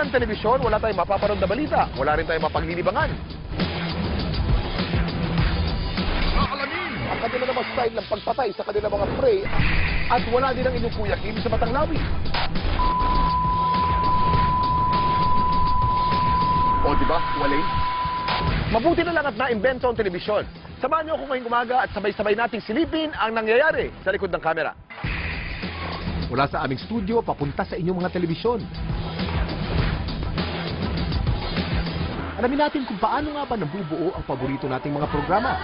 walang telebisyon, wala tayong mapapanood na balita. Wala rin tayong mapaglilibangan. Aalamin ang kanila namang style ng pagpatay sa kanila mga prey at wala din ang inyong Kuya Kim sa Batang Lawi. O diba, Walay? Mabuti na lang at naimbento ang telebisyon. Samahan niyo ako ngayong umaga at sabay-sabay nating silipin ang nangyayari sa likod ng kamera. Mula sa aming studio, papunta sa inyong mga telebisyon. Alamin natin kung paano nga ba nabubuo ang paborito nating mga programa.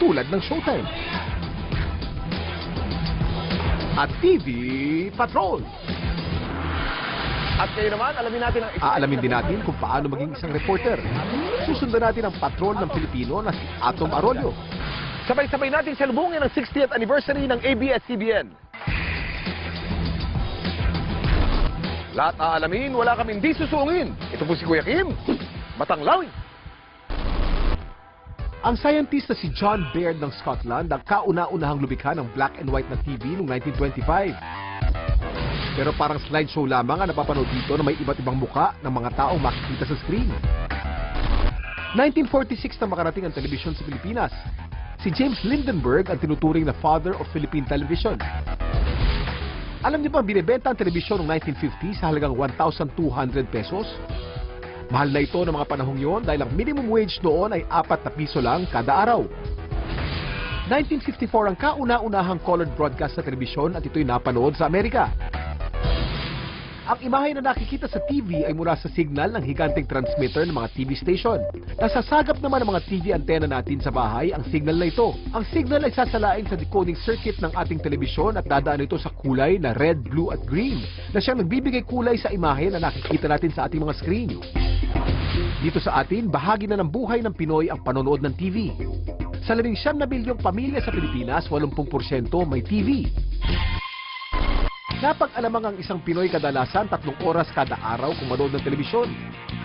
Tulad ng Showtime. At TV Patrol. At kayo naman, alamin din natin kung paano maging isang reporter. Susundan natin ang patrol ng Pilipino na si Atom Arroyo. Sabay-sabay natin salubungin ang 60th anniversary ng ABS-CBN. Lahat aalamin, wala kaming di susungin. Ito po si Kuya Kim, Batang Lawi. Ang scientist na si John Baird ng Scotland ang kauna-unahang lumikha ng black and white na TV noong 1925. Pero parang slideshow lamang ang napapanood dito na may iba't ibang muka ng mga taong makikita sa screen. 1946 na makarating ang telebisyon sa Pilipinas. Si James Lindenberg ang tinuturing na father of Philippine television. Alam niyo ba binibenta ang telebisyon noong 1950 sa halagang 1,200 pesos? Mahal na ito ng mga panahong yon dahil ang minimum wage noon ay 4 na piso lang kada araw. 1954 ang kauna-unahang colored broadcast sa telebisyon at ito'y napanood sa Amerika. Ang imahe na nakikita sa TV ay mula sa signal ng higanteng transmitter ng mga TV station. Nasasagap naman ng mga TV antena natin sa bahay ang signal na ito. Ang signal ay sasalain sa decoding circuit ng ating telebisyon at dadaan ito sa kulay na red, blue at green na siyang nagbibigay kulay sa imahe na nakikita natin sa ating mga screen. Dito sa atin, bahagi na ng buhay ng Pinoy ang panonood ng TV. Sa 19 na bilyong pamilya sa Pilipinas, 80% may TV. Napag-alamang ang isang Pinoy kadalasan 3 oras kada araw kung manood ng telebisyon.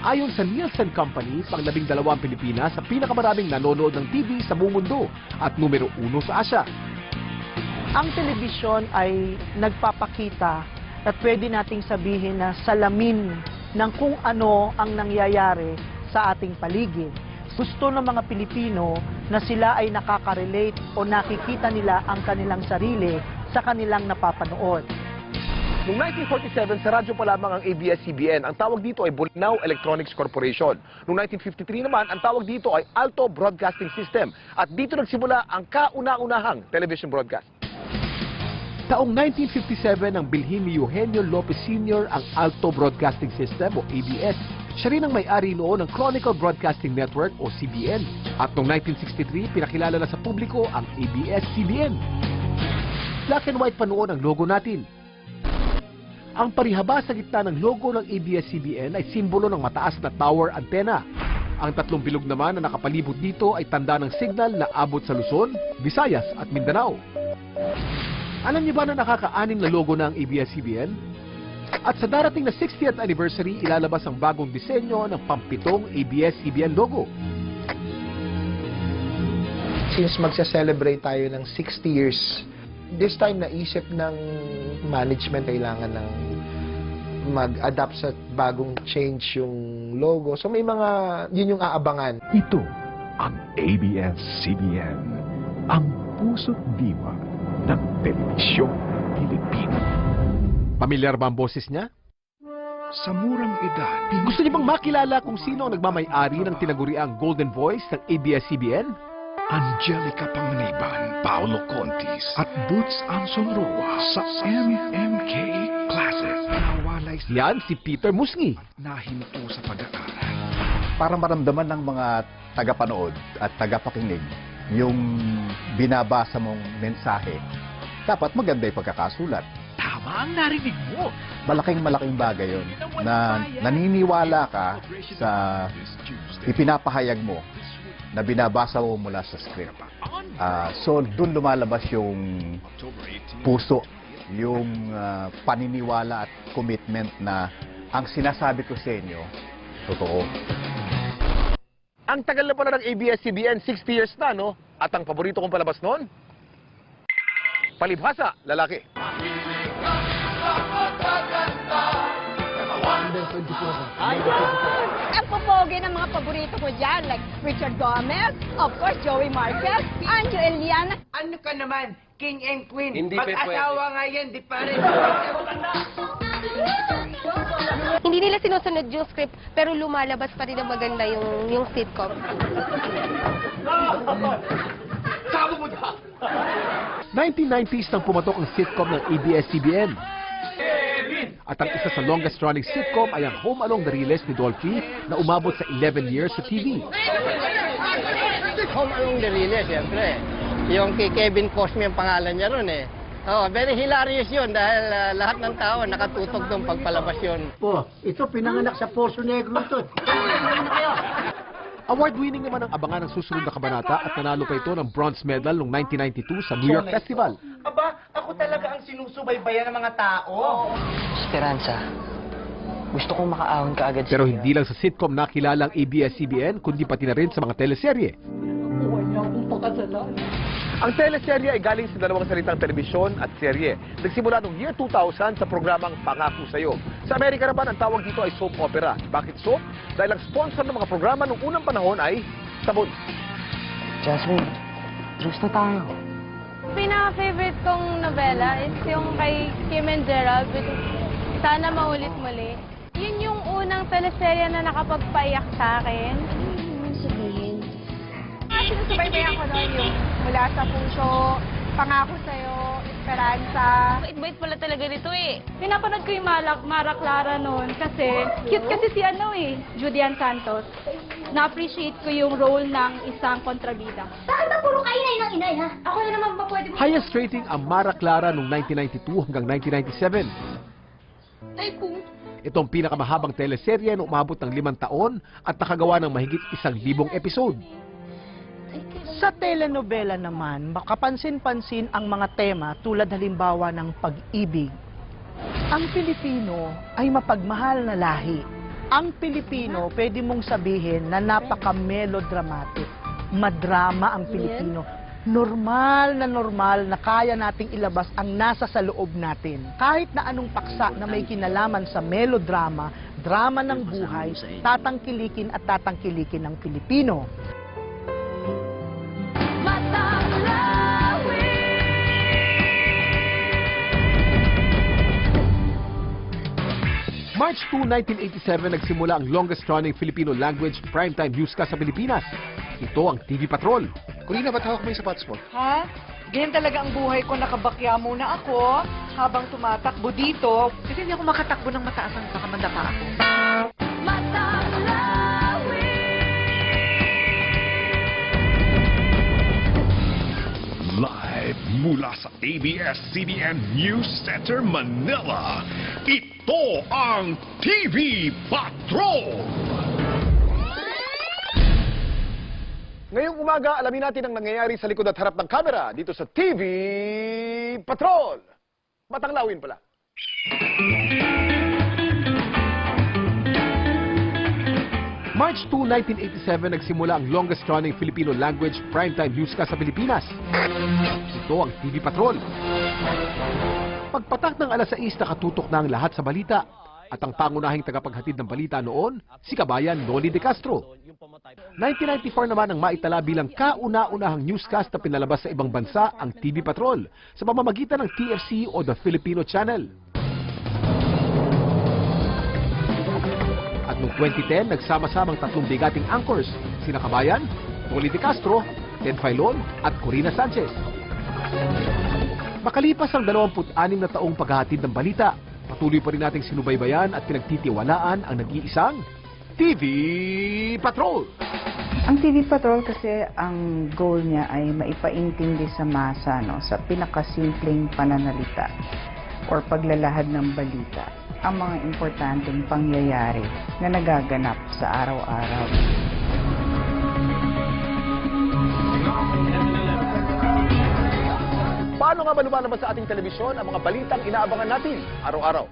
Ayon sa Nielsen Company, pang-12 ang Pilipinas sa pinakamaraming nanonood ng TV sa buong mundo at numero 1 sa Asia. Ang telebisyon ay nagpapakita at pwede nating sabihin na salamin ng kung ano ang nangyayari sa ating paligid. Gusto ng mga Pilipino na sila ay nakaka-relate o nakikita nila ang kanilang sarili sa kanilang napapanood. Noong 1947, sa radyo pa lamang ang ABS-CBN. Ang tawag dito ay Bolinao Electronics Corporation. Noong 1953 naman, ang tawag dito ay Alto Broadcasting System. At dito nagsimula ang kauna-unahang television broadcast. Taong 1957, ang bilhin ni Eugenio Lopez Sr. ang Alto Broadcasting System o ABS. Siya rin ang may-ari noon ng Chronicle Broadcasting Network o CBN. At noong 1963, pinakilala na sa publiko ang ABS-CBN. Black and white pa noon ang logo natin. Ang parihaba sa gitna ng logo ng ABS-CBN ay simbolo ng mataas na tower antenna. Ang 3 bilog naman na nakapalibot dito ay tanda ng signal na abot sa Luzon, Visayas at Mindanao. Alam niyo ba na nakaka-anim na logo ng ABS-CBN? At sa darating na 60th anniversary, ilalabas ang bagong disenyo ng pampitong ABS-CBN logo. Since magsa-celebrate tayo ng 60 years, this time naisip ng management kailangan ng mag-adapt sa bagong change yung logo. So may mga, yun yung aabangan. Ito ang ABS-CBN, ang puso't diwa ng telebisyong Pilipino. Pamilyar ba ang boses niya? Sa murang edad, Gusto niyo bang makilala kung sino ang nagmamay-ari ng tinaguriang Golden Voice ng ABS-CBN? Angelica Panganiban, Paolo Contis at Boots Anson Roa sa MMK Classic. Nawalay Yan si Peter Musngi. nahinto sa pag-aaral. Para maramdaman ng mga tagapanood at tagapakinig yung binabasa mong mensahe, dapat maganda yung pagkakasulat. Tama ang narinig mo. Malaking bagay yun na naniniwala ka sa ipinapahayag mo na binabasa mo mula sa script. So, doon lumalabas yung puso, yung paniniwala at commitment na ang sinasabi ko sa inyo, totoo. Ang tagal na pala ng ABS-CBN, 60 years na, no? At ang paborito kong palabas noon? Palibhasa, lalaki. Ang popogi ng mga paborito ko dyan, like Richard Gomez, of course, Joey Marquez, Anjo Eliana. Ano ka naman? King and Queen. Hindi Mag-asawa nga yan, di pa rin. Hindi nila sinusunod yung script, pero lumalabas pa rin ang maganda yung sitcom. 1990s nang pumatok ang sitcom ng ABS-CBN. At ang isa sa longest-running sitcom ay ang Home Along the Riles ni Dolphy na umabot sa 11 years sa TV. Home Along the Riles, siyempre. Yung kay Kevin Cosme ang pangalan niya ron eh. Oh, very hilarious yun dahil lahat ng tao nakatutok doon pagpalabas yun. Ito, pinanganak sa Poso Negro ito. Award-winning naman ang abangan ng susunod na kabanata at nanalo pa ito ng bronze medal noong 1992 sa New York Festival. Aba, ako talaga ang sinusubaybayan ng mga tao. Esperanza, gusto kong makaahon ka agad Pero hindi lang sa sitcom nakilala ang ABS-CBN, kundi pati na rin sa mga teleserye. Ang teleserye ay galing sa dalawang salitang telebisyon at serye. Nagsimula noong year 2000 sa programang Pangako Sa'yo. Sa Amerika naman, ang tawag dito ay soap opera. Bakit soap? Dahil ang sponsor ng mga programa noong unang panahon ay sabon. Jasmine, truce na tayo. Pinaka-favorite kong novela is yung kay Kim and Gerald, Sana Maulit Muli. Yun yung unang teleserye na nakapagpaiyak sa akin. Sabihin. Sinusubaybayan ko noon yung Mula sa Puso, Pangako Sa'yo, Esperanza. Bait-bait pala talaga nito eh. Pinapanood ko yung Mara Clara noon kasi cute kasi si Judian Santos. Na-appreciate ko yung role ng isang kontrabida. Bakit ba puro kayo na ng inay, ha? Ako na naman ba pwede mo... Highest rating ang Mara Clara noong 1992 hanggang 1997. Ay po. Ito ang pinakamahabang teleserye na umabot ng 5 taon at nakagawa ng mahigit 1,000 episode. Sa telenovela naman, makapansin-pansin ang mga tema tulad halimbawa ng pag-ibig. Ang Pilipino ay mapagmahal na lahi. Ang Pilipino, pwede mong sabihin na napaka-melodramatic. Madrama ang Pilipino. Normal na kaya nating ilabas ang nasa sa loob natin. Kahit na anong paksa na may kinalaman sa melodrama, drama ng buhay, tatangkilikin at tatangkilikin ng Pilipino. March 2, 1987, nagsimula ang longest-running Filipino language primetime newscast sa Pilipinas. Ito ang TV Patrol. Kurina, ba't hawak mo yung sapatos mo? Ha? Ganyan talaga ang buhay ko. Nakabakya muna ako habang tumatakbo dito. Kasi hindi ako makatakbo ng mataas ang baka mandapa ako. Live mula sa ABS-CBN News Center, Manila, ito ang TV Patrol! Ngayong umaga, alamin natin ang nangyayari sa likod at harap ng kamera dito sa TV Patrol. Matanglawin pala. March 2, 1987, nagsimula ang longest-running Filipino language primetime newscast sa Pilipinas. Ito ang TV Patrol. Pagpatak ng alas 6, nakatutok na ang lahat sa balita. At ang pangunahing tagapaghatid ng balita noon, si Kabayan Noli De Castro. 1994 naman ang maitala bilang kauna-unahang newscast na pinalabas sa ibang bansa ang TV Patrol sa pamamagitan ng TFC o The Filipino Channel. At noong 2010, nagsama-samang 3 bigating anchors, sina Kabayan, Noli De Castro, Ted Filon at Corina Sanchez. Makalipas ang 26 na taong paghahatid ng balita, patuloy pa rin nating sinubaybayan at pinagtitiwalaan ang nag-iisang TV Patrol. Ang TV Patrol kasi ang goal niya ay maipaintindi sa masa sa pinakasimpleng pananalita or paglalahad ng balita ang mga importanteng pangyayari na nagaganap sa araw-araw. Paano nga ba lumalabas sa ating telebisyon ang mga balitang inaabangan natin araw-araw?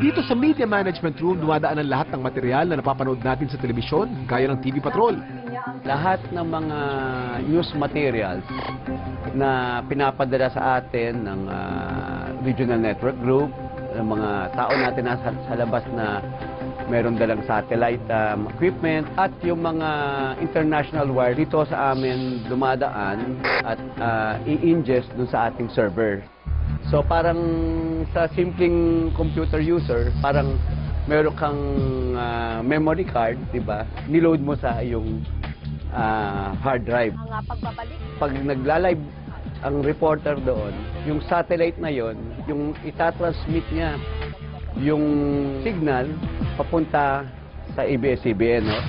Dito sa Media Management Room, dumadaan ang lahat ng material na napapanood natin sa telebisyon, gaya ng TV Patrol. Lahat ng mga news materials na pinapadala sa atin ng Regional Network Group, ng mga tao natin nasa sa labas na meron dalang satellite equipment, at yung mga international wire dito sa amin dumadaan at i-ingest dun sa ating server. So parang sa simpleng computer user, parang meron kang memory card, di ba? Niload mo sa iyong hard drive. Pag nagla-live ang reporter doon, yung satellite na yon, yung itatransmit niya yung signal papunta sa ABS-CBN, no?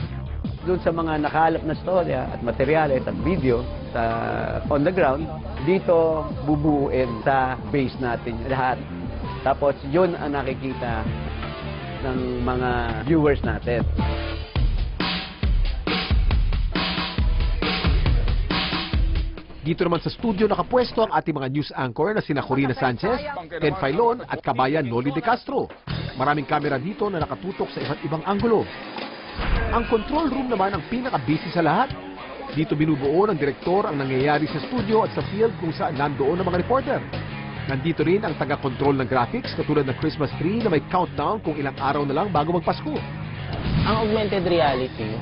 Doon sa mga nakalap na storya at materyales at video sa on the ground, dito bubuuin sa base natin lahat. Tapos yun ang nakikita ng mga viewers natin. Dito naman sa studio nakapwesto ang ating mga news anchor na sina Corina Sanchez, Ted Filon at kabayan Noli De Castro. Maraming kamera dito na nakatutok sa iba't ibang anggulo. Ang control room naman ang pinaka-busy sa lahat. Dito binubuo ng direktor ang nangyayari sa studio at sa field kung saan nandoon ang mga reporter. Nandito rin ang taga-control ng graphics katulad ng Christmas tree na may countdown kung ilang araw na lang bago magpasko. Ang augmented reality,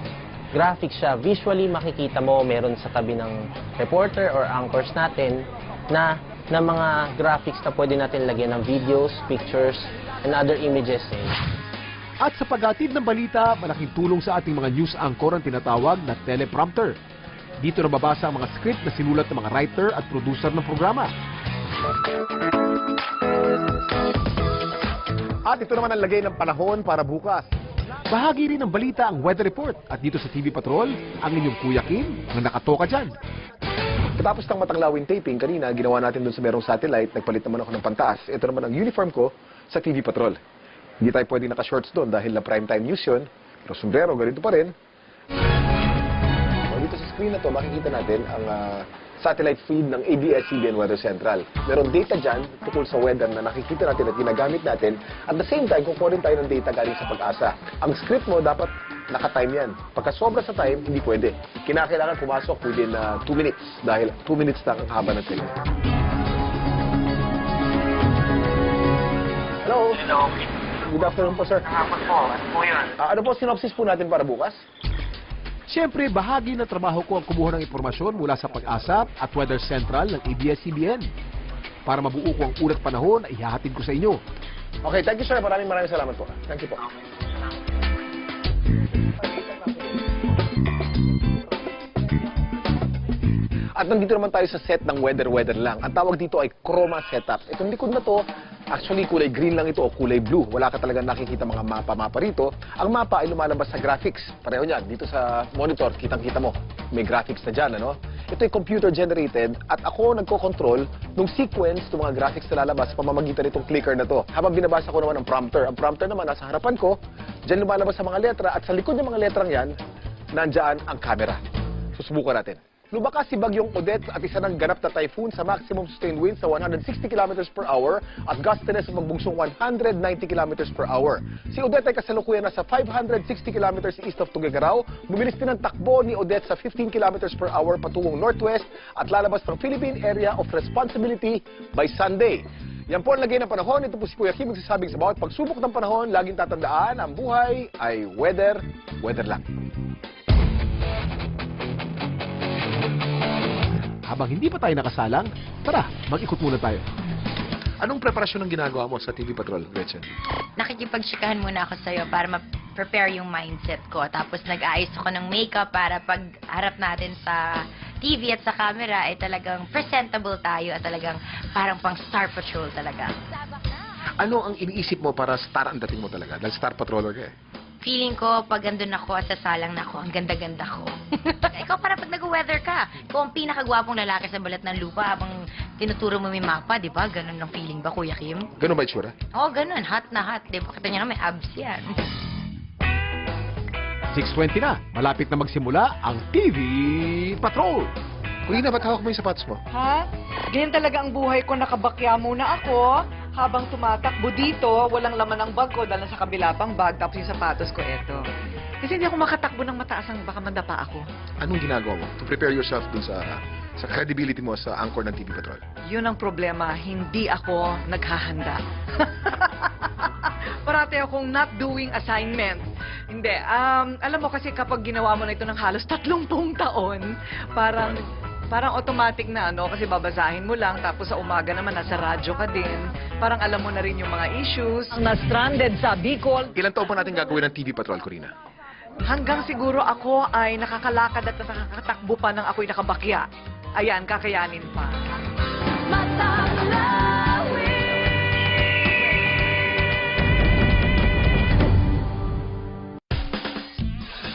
graphics siya. Visually makikita mo meron sa tabi ng reporter or anchors natin na mga graphics na pwede natin lagyan ng videos, pictures, and other images. At sa paghatid ng balita, malaking tulong sa ating mga news anchor ang tinatawag na teleprompter. Dito nababasa ang mga script na sinulat ng mga writer at producer ng programa. At ito naman ang lagay ng panahon para bukas. Bahagi rin ng balita ang weather report. At dito sa TV Patrol, ang inyong Kuya Kim ang nakatoka dyan. Tapos ng matanglawin taping, kanina ginawa natin dun sa merong satellite, nagpalit naman ako ng pantaas. Ito naman ang uniform ko sa TV Patrol. Hindi tayo pwedeng naka-shorts doon dahil na primetime news yun. Pero sombrero, ganito pa rin. Dito sa screen na to, makikita natin ang satellite feed ng ABS-CBN Weather Central. Meron data dyan tukol sa weather na nakikita natin at ginagamit natin. At the same time, kukuha rin tayo ng data galing sa Pag-asa. Ang script mo dapat naka-time yan. Pagka sobra sa time, hindi pwede. Kinakailangan pumasok within 2 minutes dahil 2 minutes lang ang haba ng film. Hello? Hello. Good afternoon po, sir. Hapon po. Ano po yun? Ano po synopsis po natin para bukas? Siyempre, bahagi ng trabaho ko ang kumuha ng impormasyon mula sa Pag-asa at Weather Central ng ABS-CBN. Para mabuo ko ang ulat panahon na ihahatid ko sa inyo. Okay, thank you, sir. Maraming salamat po. Thank you po. At nandito naman tayo sa set ng weather lang. Ang tawag dito ay chroma setup. Itong likod na to, actually kulay green lang ito o kulay blue. Wala ka talagang nakikita mga mapa rito. Ang mapa ay lumalabas sa graphics. Pareho niyan. Dito sa monitor, kitang-kita mo. May graphics na dyan, ano? Ito ay computer generated at ako nagko-control nung sequence ng mga graphics na lalabas sa pamamagitan nitong clicker na to. Habang binabasa ko naman ang prompter. Ang prompter naman nasa harapan ko. Diyan lumalabas sa mga letra at sa likod ng mga letrang yan, nandyan ang camera. Susubukan natin. Lumakas si Bagyong Odette at isa ng ganap na typhoon sa maximum sustained winds sa 160 km per hour at gustiness sa magbungsong 190 km per hour. Si Odette ay kasalukuyan na sa 560 km east of Tuguegarao. Bumilis din ang takbo ni Odette sa 15 km per hour patungong northwest at lalabas ng Philippine Area of Responsibility by Sunday. Yan po ang lagay ng panahon. Ito po si Kuya Kim magsasabing sa bawat pagsubok ng panahon, laging tatandaan, ang buhay ay weather lang. Habang hindi pa tayo nakasalang, tara, mag-ikot muna tayo. Anong preparasyon ang ginagawa mo sa TV Patrol, Gretchen? Nakikipagtsikahan muna ako sa'yo para ma-prepare yung mindset ko. Tapos nag-aayos ako ng makeup para pag harap natin sa TV at sa camera ay talagang presentable tayo at talagang parang pang Star Patrol talaga. Ano ang iniisip mo para star ang dating mo talaga? Dahil Star Patroller ka eh. Feeling ko, pag andun ako, sasalang na ako, ang ganda-ganda ko. Ikaw para pag nag-weather ka, ikaw ang pinakagwapong lalaki sa balat ng lupa habang tinuturo mo may mapa, di ba? Ganun ang feeling ba, Kuya Kim? Ganun ba itsura? Oo, ganun. Hot na hot. Di ba? Kita niyo na may abs yan. 6:20 na. Malapit na magsimula ang TV Patrol. Kuya, ba't hawak mo yung sapatos mo? Ha? Ganyan talaga ang buhay ko, nakabakya muna ako. Habang tumatakbo dito, walang laman ang bag ko dahil sa kabila pang bag, tapos yung sapatos ko eto. Kasi hindi ako makatakbo ng mataas ang baka mandapa ako. Anong ginagawa mo to prepare yourself dun sa credibility mo sa anchor ng TV Patrol? Yun ang problema, hindi ako naghahanda. Parati akong not doing assignment. Hindi, alam mo kasi kapag ginawa mo na ito ng halos 30 taon, parang automatic na kasi babasahin mo lang, tapos sa umaga naman nasa radyo ka din. Parang alam mo na rin yung mga issues. Ang na-stranded sa Bicol. Ilan taon pa natin gagawin ng TV Patrol, Corina? Hanggang siguro ako ay nakakalakad at nakakatakbo pa ng ako'y nakabakya. Ayan, kakayanin pa.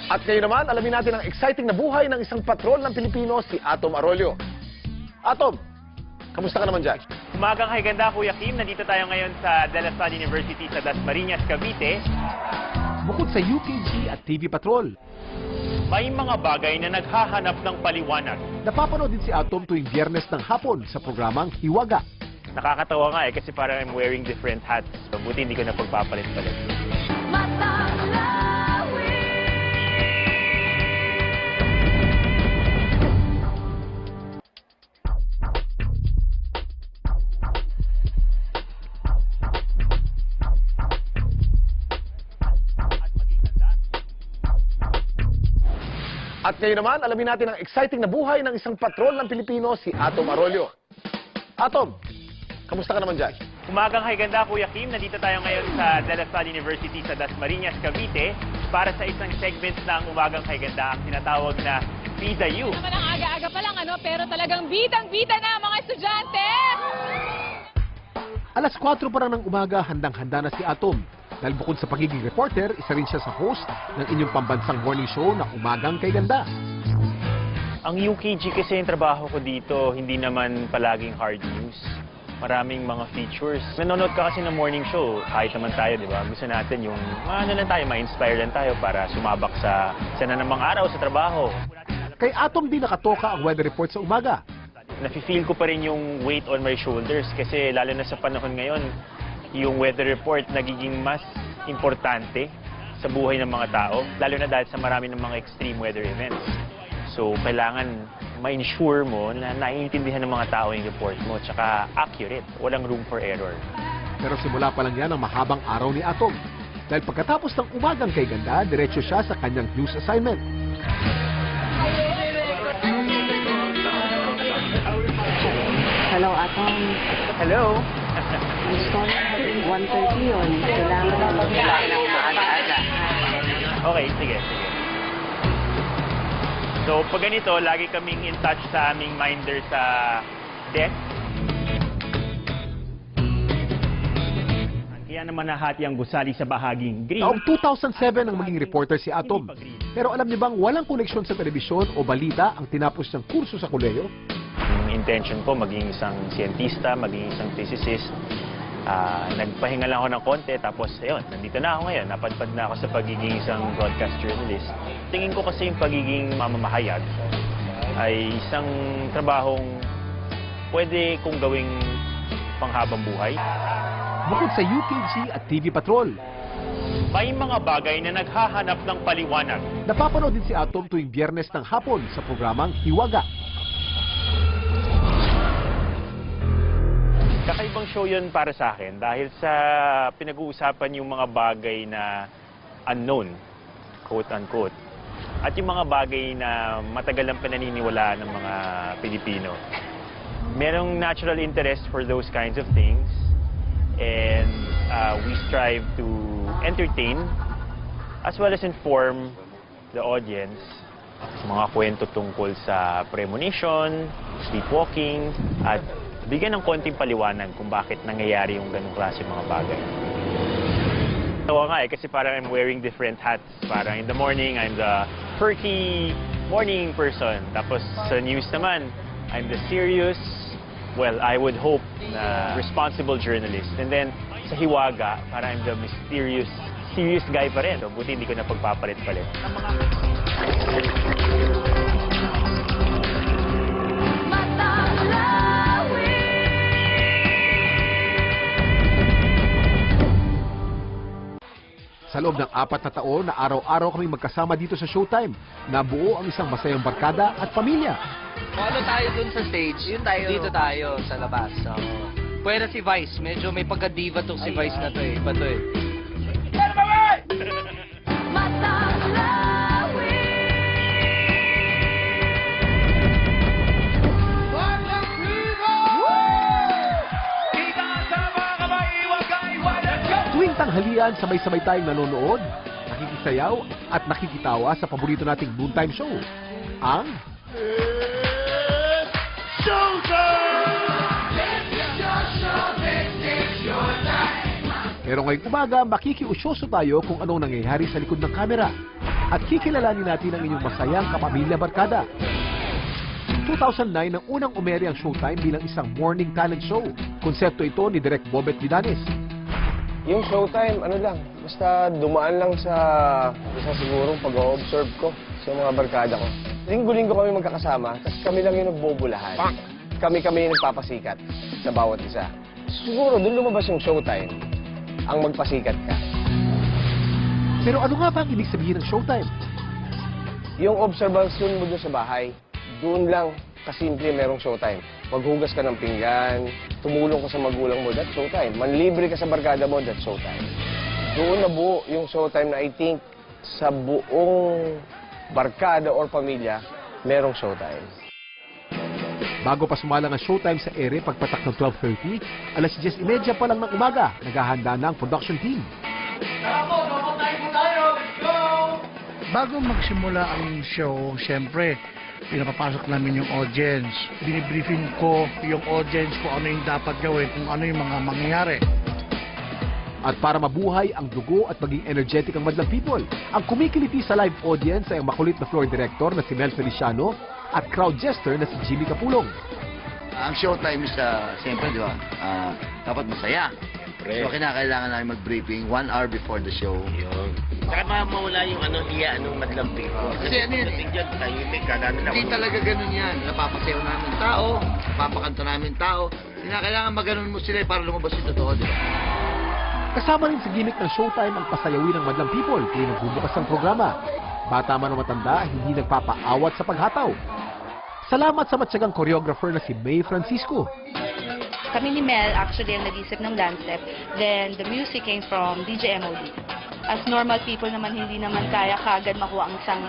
At ngayon naman, alamin natin ang exciting na buhay ng isang patrol ng Pilipino, si Atom Arroyo. Atom, kamusta ka naman dyan? Umagang kay ganda, Kuya Kim. Nandito tayo ngayon sa De La Salle University sa Dasmariñas, Cavite. Bukod sa UKG at TV Patrol, May mga bagay na naghahanap ng paliwanag. napapanood din si Atom tuwing Biyernes ng hapon sa programang Hiwaga. Nakakatawa nga kasi parang I'm wearing different hats. Buti hindi ko na pagpapalit-palit. At ngayon naman, alamin natin ang exciting na buhay ng isang patrol ng Pilipino, si Atom Arroyo. Atom, kamusta ka naman dyan? Umagang kay ganda, Kuya Kim. Nandito tayo ngayon sa De La Salle University sa Dasmariñas, Cavite para sa isang segment ng Umagang kay ganda, ang tinatawag na Bida You. Naman ang aga-aga pa lang, pero talagang bidang-bida na mga estudyante! Alas 4 pa lang ng umaga, handang-handa na si Atom. Dahil bukod sa pagiging reporter, isa rin siya sa host ng inyong pambansang morning show na Umagang kay Ganda. Ang UKG kasi yung trabaho ko dito, hindi naman palaging hard news. Maraming mga features. Nanonood ka kasi ng morning show, kahit naman tayo, di ba? Gusto natin yung, ma-inspire lang tayo para sumabak sa namang araw sa trabaho. Kay Atom din nakatoka ang weather report sa umaga. Nafe-feel ko pa rin yung weight on my shoulders kasi lalo na sa panahon ngayon, yung weather report nagiging mas importante sa buhay ng mga tao, lalo na dahil sa marami ng mga extreme weather events. So, kailangan ma-ensure mo na naiintindihan ng mga tao yung report mo, tsaka accurate, walang room for error. Pero simula pa lang yan ang mahabang araw ni Atom. Dahil pagkatapos ng Umagang kay Ganda, diretso siya sa kanyang news assignment. Hello, Atom. Hello. Gusto 1:30 yun. Kailangan na maaga-aga. Okay, sige. So, pag ganito, lagi kaming in touch sa aming minder sa desk. Kaya naman nahati ang gusali sa bahaging green. Taong 2007 ang maging reporter si Atom. Pero alam niyo bang walang koneksyon sa telebisyon o balita ang tinapos niyang kurso sa kolehiyo? Yung intention ko, maging isang siyentista, maging isang physicist. Nagpahinga lang ako ng konti, tapos ayun, nandito na ako ngayon. Napadpad na ako sa pagiging isang broadcast journalist. Tingin ko kasi yung pagiging mamamahayag ay isang trabahong pwede kong gawing panghabang buhay. Bukod sa UKG at TV Patrol, may mga bagay na naghahanap ng paliwanag. napapanood din si Atom tuwing Biyernes ng hapon sa programang Hiwaga. Kakaibang show yun para sa akin dahil sa pinag-uusapan yung mga bagay na unknown, quote-unquote, at yung mga bagay na matagal ang pinaniniwalaan ng mga Pilipino. Merong natural interest for those kinds of things, and we strive to entertain as well as inform the audience sa mga kwento tungkol sa premonition, sleepwalking, at bigyan ng konting paliwanag kung bakit nangyayari yung ganung klase mga bagay. Tawa nga kasi parang I'm wearing different hats. Parang in the morning, I'm the perky morning person. Tapos sa news naman, I'm the serious, well, I would hope na responsible journalist. And then sa Hiwaga, parang I'm the mysterious, serious guy pa rin. So, buti hindi ko na pagpapalit-palit. Sa loob ng 4 na taon na araw-araw kami magkasama dito sa Showtime, nabuo ang isang masayang barkada at pamilya. Ano tayo dun sa stage? Yun tayo. Dito tayo sa labas. So, pwede si Vice. Medyo may pagka-diva tong si Vice na to eh. Iba to eh. Tuwing tanghalian, sabay-sabay tayong nanonood, nakikisayaw at nakikitawa sa paborito nating noontime show, ang Pero ngayong umaga, makikiusyoso tayo kung anong nangyayari sa likod ng kamera at kikilalanin natin ang inyong masayang kapamilya barkada. 2009 nang unang umere ang Showtime bilang isang morning talent show. Konsepto ito ni Direk Bobet Vidanes. Yung Showtime, ano lang, basta dumaan lang sa isa sigurong pag-observe ko sa mga barkada ko. Linggo-linggo kami magkakasama, tapos kami lang yung nagbubulahan. Kami-kami yung nagpapasikat sa bawat isa. Siguro, doon lumabas yung Showtime, ang magpasikat ka. Pero ano nga ba ang ibig sabihin ng Showtime? Yung observation mo doon sa bahay, doon lang kasimple merong Showtime. Maghugas ka ng pinggan, tumulong ka sa magulang mo, that's Showtime. Manlibre ka sa barkada mo, that's Showtime. Doon nabuo yung Showtime na I think sa buong barkada or pamilya, merong Showtime. Bago pa sumalang ang Showtime sa ere pagpatak ng 12:30, alas 10:30 pa lang ng umaga, naghahanda na ang production team. Bago magsimula ang show, siyempre, pinapapasok namin yung audience. Binibriefing ko yung audience kung ano yung dapat gawin, kung ano yung mga mangyayari. At para mabuhay ang dugo at maging energetic ang Madlang People, ang kumikiliti sa live audience ay ang makulit na floor director na si Mel Feliciano at crowd jester na si Jimmy Capulong. Ang Showtime is, siyempre, di ba, dapat masaya. So, kinakailangan namin mag-briefing 1 hour before the show. Yun. Saka mawala yung hiya ng Madlang People. Kasi ano yun, hindi talaga ganun yan. Napapasayaw namin tao, napapakanta namin tao. Kinakailangan maganon mo sila para lumabas yung totoo, di ba? Kasama rin sa gimmick ng Showtime ang pasayawin ng Madlang People tuwing nagbubukas ang programa. Bata man o matanda, hindi nagpapaawat sa paghataw. Salamat sa matyagang choreographer na si May Francisco. Kami ni Mel actually ang nag-isip ng dance step. Then the music came from DJ MOD. As normal people naman, hindi naman kaya kagad makuha ang isang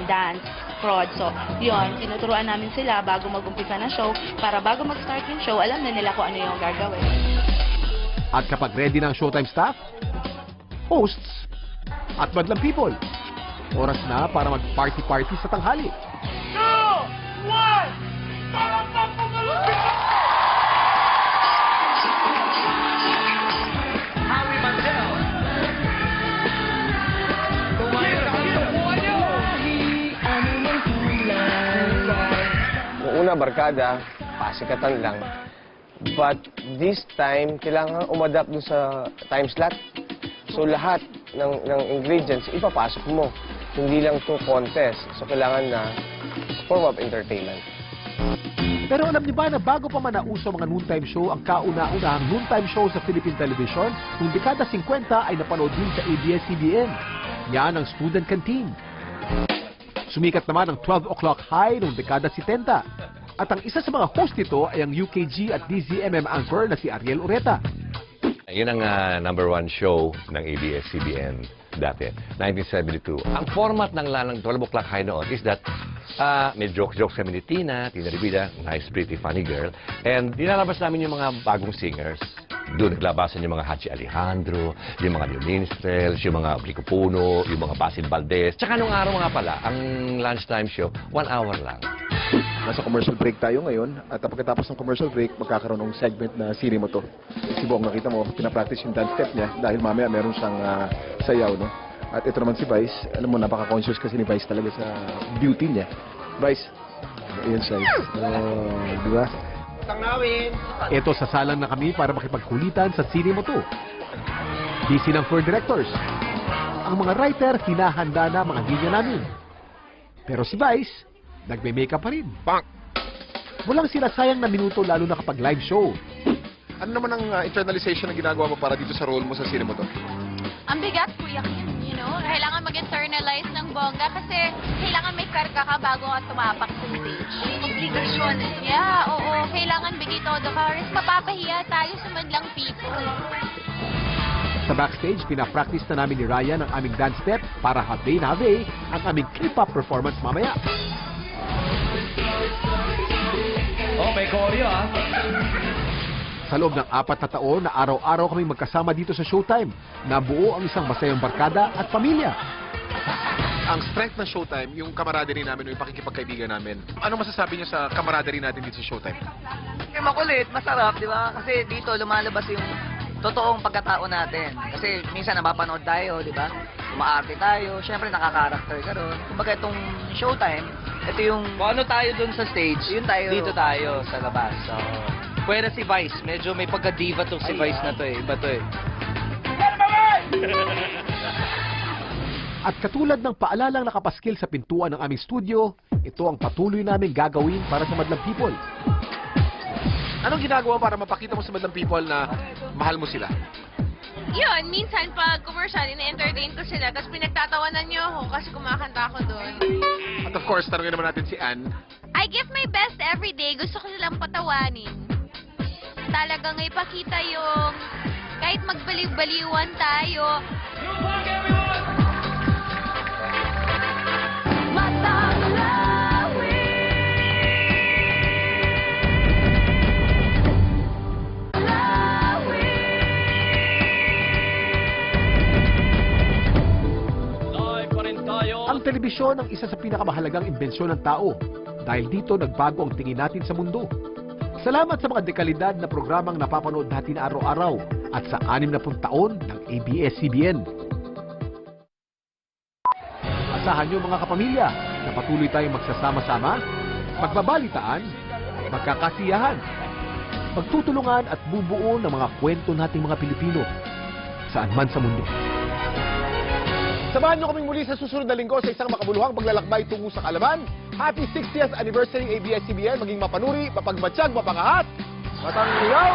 dance prod. So, yun, tinuturuan namin sila bago mag-umpisa na show para bago mag-start yung show, alam na nila kung ano yung gagawin. At kapag ready na ang Showtime staff, hosts, at Madlang People, oras na para mag-party-party sa tanghali. 2, 1, palakpak po malupit! Howie Mandel. Noong una, barkada, pasikatan lang. But this time, kailangan umadapt doon sa time slot. So lahat ng ingredients, ipapasok mo. Hindi lang to contest. So kailangan na form of entertainment. Pero alam niyo ba na bago pa man nauso mga noontime show, ang kauna-unahang noontime show sa Philippine television, noong dekada 50 ay napanood din sa ABS-CBN. Yan ang Student Canteen. Sumikat naman ang 12 O'Clock High noong dekada 70. At ang isa sa mga host nito ay ang UKG at DZMM anchor na si Ariel Ureta. Yun ang number 1 show ng ABS-CBN dati, 1972. Ang format ng 12 O'Clock High noon is that may jokes kami ni Tina Rivida, nice, pretty, funny girl. And dinalabas namin yung mga bagong singers. Doon naglabasan yung mga Hachi Alejandro, yung mga New Minstrels, yung mga Blico Puno, yung mga Basil Valdez. Tsaka nung araw nga pala, ang lunchtime show, 1 hour lang. Nasa commercial break tayo ngayon at pagkatapos ng commercial break, magkakaroon ng segment na Siri Mo To. Si Bong, nakita mo, pinapractice yung dance step niya dahil mamaya meron siyang sayaw, no? At ito naman si Vice, alam mo, napaka-conscious kasi ni Vice talaga sa beauty niya. Vice, ayan siya. Di ba? Ito, sasalang na kami para makipagkulitan sa Siri Mo To. Busy ng floor directors. Ang mga writer, hinahanda na mga linya namin. Pero si Vice, nagme-makeup pa rin. Walang sinasayang na minuto lalo na kapag live show. Ano naman ang internalization na ginagawa mo para dito sa role mo sa Siri Mo To? Ang bigat, Kuya Kim. i-realize ng bongga kasi kailangan may karga ka bago ka tumapak sa stage. Obligasyon. Yeah, oo. Kailangan bigay todo ka. Or mapapahiya tayo sa madlang people. Sa backstage, pinapractice na namin ni Ryan ang aming dance step para have na have ang aming K-pop performance mamaya. Oh, may choreo ah. Sa loob ng 4 na taon na araw-araw kaming magkasama dito sa Showtime, nabuo ang isang masayang barkada at pamilya. Ang strength ng Showtime, yung camaraderie namin, yung pakikipagkaibigan namin. Ano masasabi niyo sa camaraderie natin dito sa Showtime? Makulit, masarap, di ba? Kasi dito lumalabas yung totoong pagkatao natin. Kasi minsan napapanood tayo, di ba? Umaarte tayo, syempre nakaka-character ka ron. Kumbaga itong Showtime, ito yung... Kung ano tayo dun sa stage, yun tayo. Dito tayo sa labas. So, pwede si Vice, medyo may pagka-diva to si Vice na to eh. Iba to eh. At katulad ng paalalang nakapaskil sa pintuan ng aming studio, ito ang patuloy namin gagawin para sa madlang people. Anong ginagawa para mapakita mo sa madlang people na mahal mo sila? Yun, minsan pag commercial, ina-entertain ko sila, tapos pinagtatawanan niyo ako kasi kumakanta ako doon. At of course, tanongin naman natin si Ann. I give my best every day. Gusto ko silang patawanin. Talagang ipakita yung kahit magbaliw-baliwan tayo. Ang telebisyon ang isa sa pinakamahalagang imbensyon ng tao dahil dito nagbago ang tingin natin sa mundo. Salamat sa mga dekalidad na programang napapanood natin araw-araw at sa 60 taon ng ABS-CBN. Asahan niyo mga kapamilya na patuloy tayong magsasama-sama, magbabalitaan, magkakasiyahan, magtutulungan at bubuo ng mga kwento nating mga Pilipino saan man sa mundo. Samahan niyo kaming muli sa susunod na linggo sa isang makabuluhang paglalakbay tungo sa kaalaman. Happy 60th anniversary ABS-CBN. Maging mapanuri, mapagmatsyag, mapangahat, matangyaw!